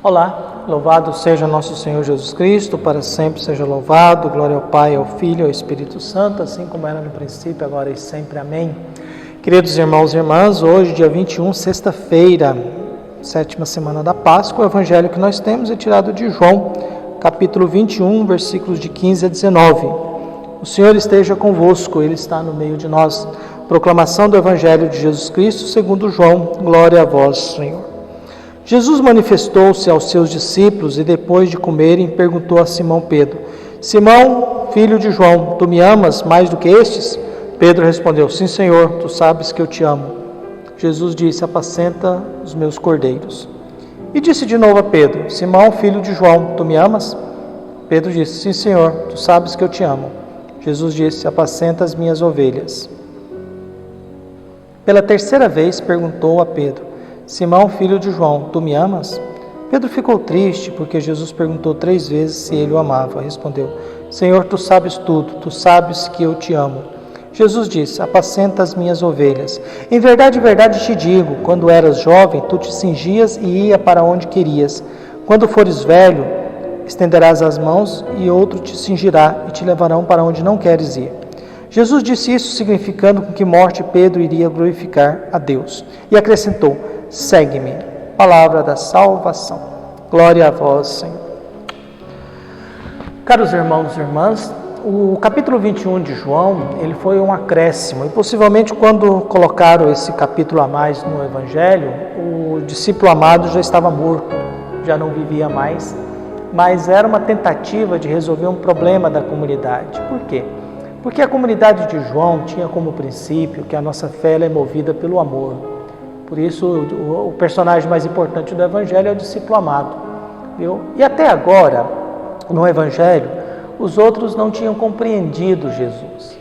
Olá, louvado seja nosso Senhor Jesus Cristo, para sempre seja louvado, glória ao Pai, ao Filho e ao Espírito Santo, assim como era no princípio, agora e sempre. Amém. Queridos irmãos e irmãs, hoje, dia 21, sexta-feira, 7ª semana da Páscoa, o evangelho que nós temos é tirado de João, capítulo 21, versículos de 15 a 19. O Senhor esteja convosco, Ele está no meio de nós. Proclamação do evangelho de Jesus Cristo, segundo João, glória a vós, Senhor. Jesus manifestou-se aos seus discípulos e depois de comerem perguntou a Simão Pedro: Simão, filho de João, tu me amas mais do que estes? Pedro respondeu: Sim, Senhor, tu sabes que eu te amo. Jesus disse: Apacenta os meus cordeiros. E disse de novo a Pedro: Simão, filho de João, tu me amas? Pedro disse: Sim, Senhor, tu sabes que eu te amo. Jesus disse: Apacenta as minhas ovelhas. Pela terceira vez perguntou a Pedro: Simão, filho de João, tu me amas? Pedro ficou triste porque Jesus perguntou 3 vezes se ele o amava. Respondeu: Senhor, tu sabes tudo, tu sabes que eu te amo. Jesus disse: Apacenta as minhas ovelhas. Em verdade te digo, quando eras jovem, tu te cingias e ia para onde querias. Quando fores velho, estenderás as mãos e outro te cingirá e te levarão para onde não queres ir. Jesus disse isso significando com que morte Pedro iria glorificar a Deus. E acrescentou: Segue-me. Palavra da salvação. Glória a vós, Senhor. Caros irmãos e irmãs, o capítulo 21 de João, ele foi um acréscimo. E possivelmente quando colocaram esse capítulo a mais no Evangelho, o discípulo amado já estava morto, já não vivia mais. Mas era uma tentativa de resolver um problema da comunidade. Por quê? Porque a comunidade de João tinha como princípio que a nossa fé é movida pelo amor. Por isso, o personagem mais importante do Evangelho é o discípulo amado. Viu? E até agora, no Evangelho, os outros não tinham compreendido Jesus.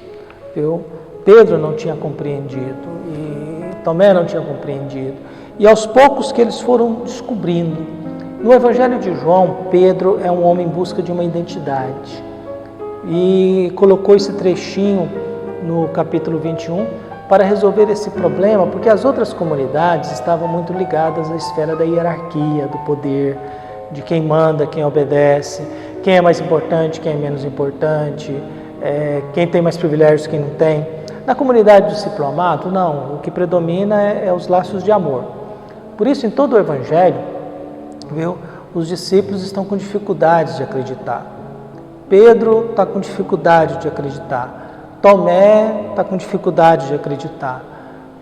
Viu? Pedro não tinha compreendido, e Tomé não tinha compreendido. E aos poucos que eles foram descobrindo. No Evangelho de João, Pedro é um homem em busca de uma identidade. E colocou esse trechinho no capítulo 21 para resolver esse problema, porque as outras comunidades estavam muito ligadas à esfera da hierarquia, do poder, de quem manda, quem obedece, quem é mais importante, quem é menos importante, quem tem mais privilégios, quem não tem. Na comunidade do discípulo amado, não, o que predomina é os laços de amor. Por isso, em todo o Evangelho, viu, os discípulos estão com dificuldades de acreditar. Pedro está com dificuldade de acreditar. Tomé está com dificuldade de acreditar.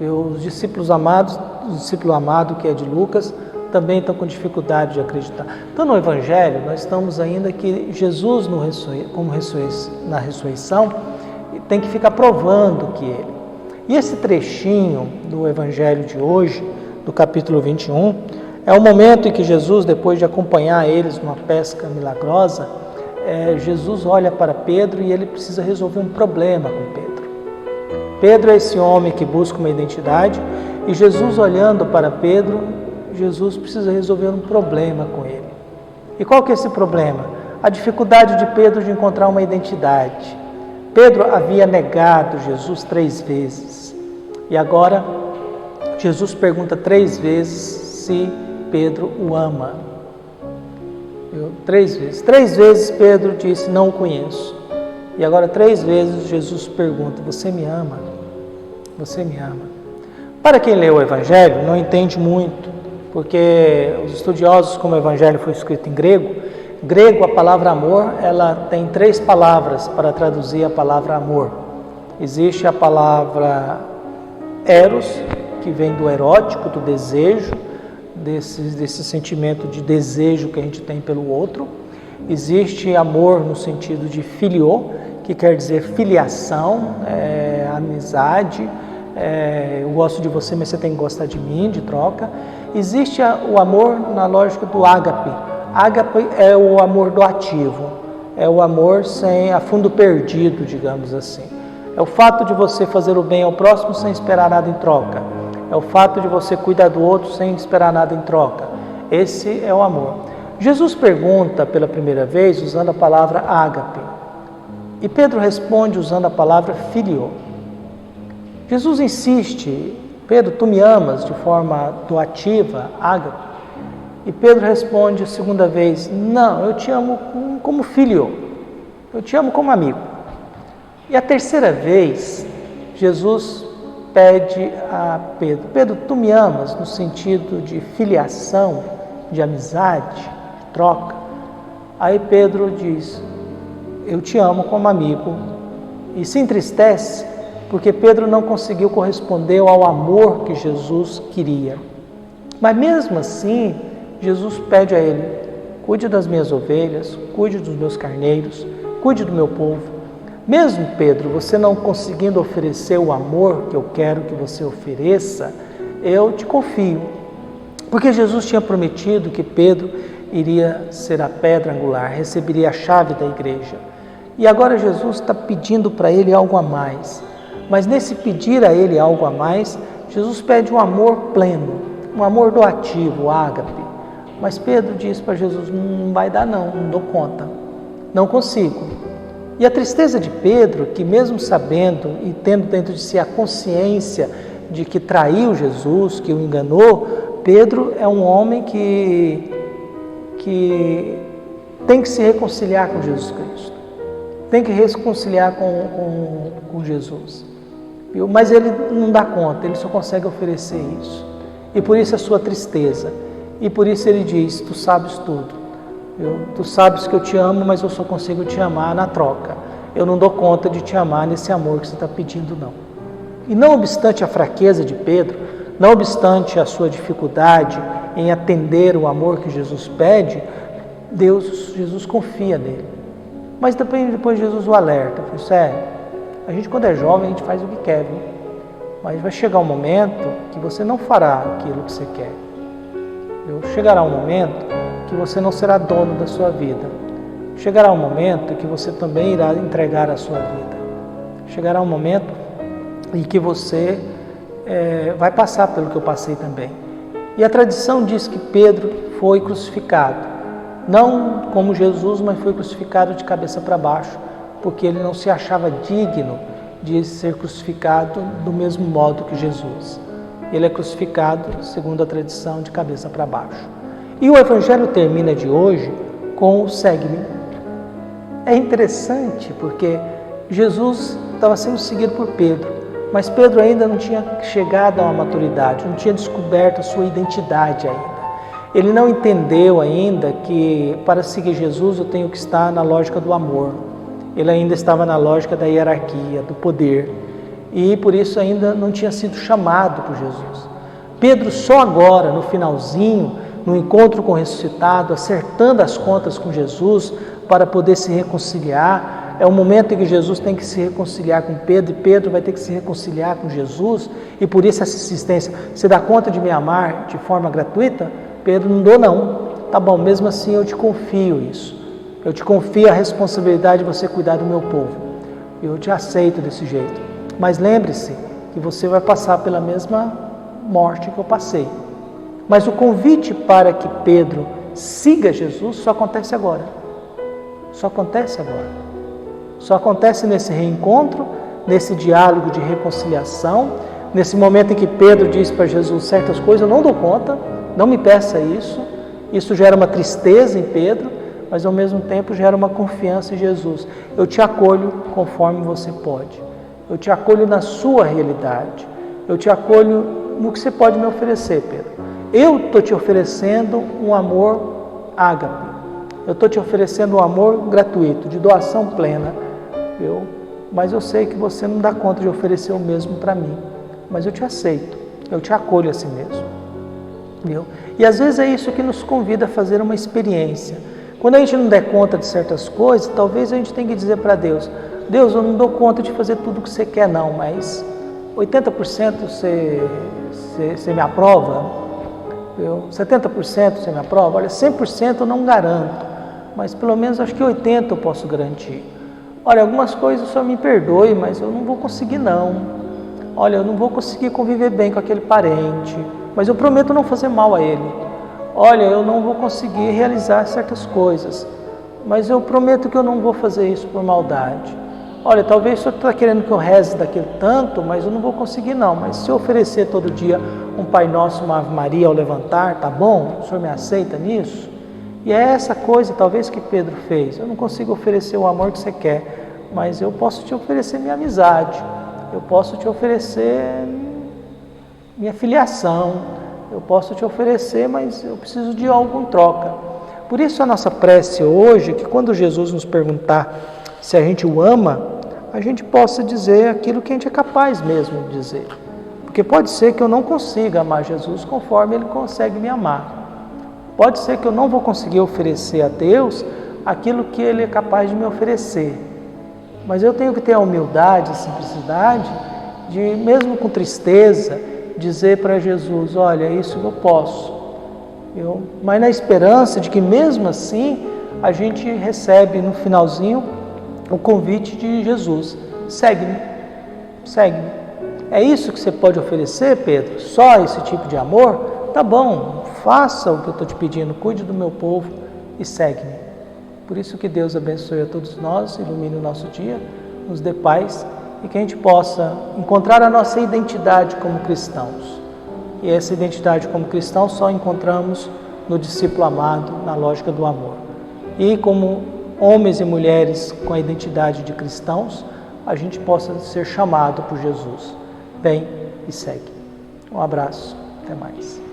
Os discípulos amados, o discípulo amado que é de Lucas, também estão com dificuldade de acreditar. Então no Evangelho nós estamos ainda que Jesus na ressurreição tem que ficar provando que Ele. E esse trechinho do Evangelho de hoje, do capítulo 21, é o momento em que Jesus, depois de acompanhar eles numa pesca milagrosa, Jesus olha para Pedro e ele precisa resolver um problema com Pedro. Pedro é esse homem que busca uma identidade e Jesus olhando para Pedro, Jesus precisa resolver um problema com ele. E qual que é esse problema? A dificuldade de Pedro de encontrar uma identidade. Pedro havia negado Jesus 3 vezes e agora Jesus pergunta 3 vezes se Pedro o ama. 3 vezes. 3 vezes Pedro disse: não o conheço. E agora 3 vezes Jesus pergunta: você me ama? Você me ama? Para quem lê o Evangelho, não entende muito, porque os estudiosos, como o Evangelho foi escrito em grego, a palavra amor, ela tem 3 palavras para traduzir a palavra amor. Existe a palavra eros, que vem do erótico, do desejo, desse sentimento de desejo que a gente tem pelo outro. Existe amor no sentido de filiô, que quer dizer filiação, amizade, eu gosto de você, mas você tem que gostar de mim, de troca. Existe o amor na lógica do ágape. Ágape é o amor doativo, é o amor sem a fundo perdido, digamos assim. É o fato de você fazer o bem ao próximo sem esperar nada em troca. É o fato de você cuidar do outro sem esperar nada em troca. Esse é o amor. Jesus pergunta pela primeira vez usando a palavra ágape. E Pedro responde usando a palavra filiô. Jesus insiste: Pedro, tu me amas, de forma doativa, ágape. E Pedro responde a segunda vez: não, eu te amo como filho, eu te amo como amigo. E a terceira vez, Jesus pede a Pedro: Pedro, tu me amas no sentido de filiação, de amizade, de troca? Aí Pedro diz: eu te amo como amigo. E se entristece porque Pedro não conseguiu corresponder ao amor que Jesus queria. Mas mesmo assim, Jesus pede a ele: cuide das minhas ovelhas, cuide dos meus carneiros, cuide do meu povo. Mesmo, Pedro, você não conseguindo oferecer o amor que eu quero que você ofereça, eu te confio. Porque Jesus tinha prometido que Pedro iria ser a pedra angular, receberia a chave da igreja. E agora Jesus está pedindo para ele algo a mais. Mas nesse pedir a ele algo a mais, Jesus pede um amor pleno, um amor doativo, o ágape. Mas Pedro diz para Jesus: não vai dar não dou conta, não consigo. E a tristeza de Pedro, que mesmo sabendo e tendo dentro de si a consciência de que traiu Jesus, que o enganou, Pedro é um homem que tem que se reconciliar com Jesus Cristo, tem que reconciliar com Jesus. Mas ele não dá conta, ele só consegue oferecer isso. E por isso a sua tristeza. E por isso ele diz: tu sabes tudo. Tu sabes que eu te amo, mas eu só consigo te amar na troca. Eu não dou conta de te amar nesse amor que você está pedindo, não. E não obstante a fraqueza de Pedro, não obstante a sua dificuldade em atender o amor que Jesus pede, Jesus confia nele. Mas depois Jesus o alerta: a gente quando é jovem a gente faz o que quer, viu? Mas vai chegar um momento que você não fará aquilo que você quer. Chegará um momento que você não será dono da sua vida. Chegará um momento que você também irá entregar a sua vida. Chegará um momento em que você vai passar pelo que eu passei também. E a tradição diz que Pedro foi crucificado. Não como Jesus, mas foi crucificado de cabeça para baixo, porque ele não se achava digno de ser crucificado do mesmo modo que Jesus. Ele é crucificado, segundo a tradição, de cabeça para baixo. E o Evangelho termina de hoje com o segue-me. É interessante porque Jesus estava sendo seguido por Pedro, mas Pedro ainda não tinha chegado a uma maturidade, não tinha descoberto a sua identidade ainda. Ele não entendeu ainda que para seguir Jesus eu tenho que estar na lógica do amor. Ele ainda estava na lógica da hierarquia, do poder. E por isso ainda não tinha sido chamado por Jesus. Pedro só agora, no finalzinho, no encontro com o ressuscitado, acertando as contas com Jesus para poder se reconciliar, é o momento em que Jesus tem que se reconciliar com Pedro, e Pedro vai ter que se reconciliar com Jesus, e por isso essa insistência: você dá conta de me amar de forma gratuita? Pedro: não dou não. Tá bom, mesmo assim eu te confio isso. Eu te confio a responsabilidade de você cuidar do meu povo. Eu te aceito desse jeito. Mas lembre-se que você vai passar pela mesma morte que eu passei. Mas o convite para que Pedro siga Jesus só acontece agora. Só acontece agora. Só acontece nesse reencontro, nesse diálogo de reconciliação, nesse momento em que Pedro diz para Jesus certas coisas: eu não dou conta, não me peça isso. Isso gera uma tristeza em Pedro, mas ao mesmo tempo gera uma confiança em Jesus. Eu te acolho conforme você pode. Eu te acolho na sua realidade. Eu te acolho no que você pode me oferecer, Pedro. Eu estou te oferecendo um amor ágape. Eu estou te oferecendo um amor gratuito, de doação plena. Mas eu sei que você não dá conta de oferecer o mesmo para mim. Mas eu te aceito. Eu te acolho assim mesmo. Viu? E às vezes é isso que nos convida a fazer uma experiência. Quando a gente não der conta de certas coisas, talvez a gente tenha que dizer para Deus: Deus, eu não dou conta de fazer tudo o que você quer não, mas 80% você me aprova, 70% você me aprova, olha, 100% eu não garanto, mas pelo menos acho que 80% eu posso garantir. Olha, algumas coisas só me perdoe, mas eu não vou conseguir não. Olha, eu não vou conseguir conviver bem com aquele parente, mas eu prometo não fazer mal a ele. Olha, eu não vou conseguir realizar certas coisas, mas eu prometo que eu não vou fazer isso por maldade. olha, talvez o senhor está querendo que eu reze daquele tanto, mas eu não vou conseguir não, mas se eu oferecer todo dia um Pai Nosso, uma Ave Maria ao levantar, tá bom? O senhor me aceita nisso? E é essa coisa talvez que Pedro fez. Eu não consigo oferecer o amor que você quer, mas eu posso te oferecer minha amizade, eu posso te oferecer minha filiação, eu posso te oferecer, mas eu preciso de algo em troca. Por isso a nossa prece hoje, que quando Jesus nos perguntar se a gente o ama, a gente possa dizer aquilo que a gente é capaz mesmo de dizer. Porque pode ser que eu não consiga amar Jesus conforme Ele consegue me amar. Pode ser que eu não vou conseguir oferecer a Deus aquilo que Ele é capaz de me oferecer. Mas eu tenho que ter a humildade, a simplicidade de, mesmo com tristeza, dizer para Jesus, olha, isso eu posso. Mas na esperança de que mesmo assim a gente recebe no finalzinho o convite de Jesus, segue-me, segue-me. É isso que você pode oferecer, Pedro? Só esse tipo de amor? Tá bom, faça o que eu estou te pedindo, cuide do meu povo e segue-me. Por isso que Deus abençoe a todos nós, ilumine o nosso dia, nos dê paz e que a gente possa encontrar a nossa identidade como cristãos. E essa identidade como cristãos só encontramos no discípulo amado, na lógica do amor. E como homens e mulheres com a identidade de cristãos, a gente possa ser chamado por Jesus. Vem e segue. Um abraço, até mais.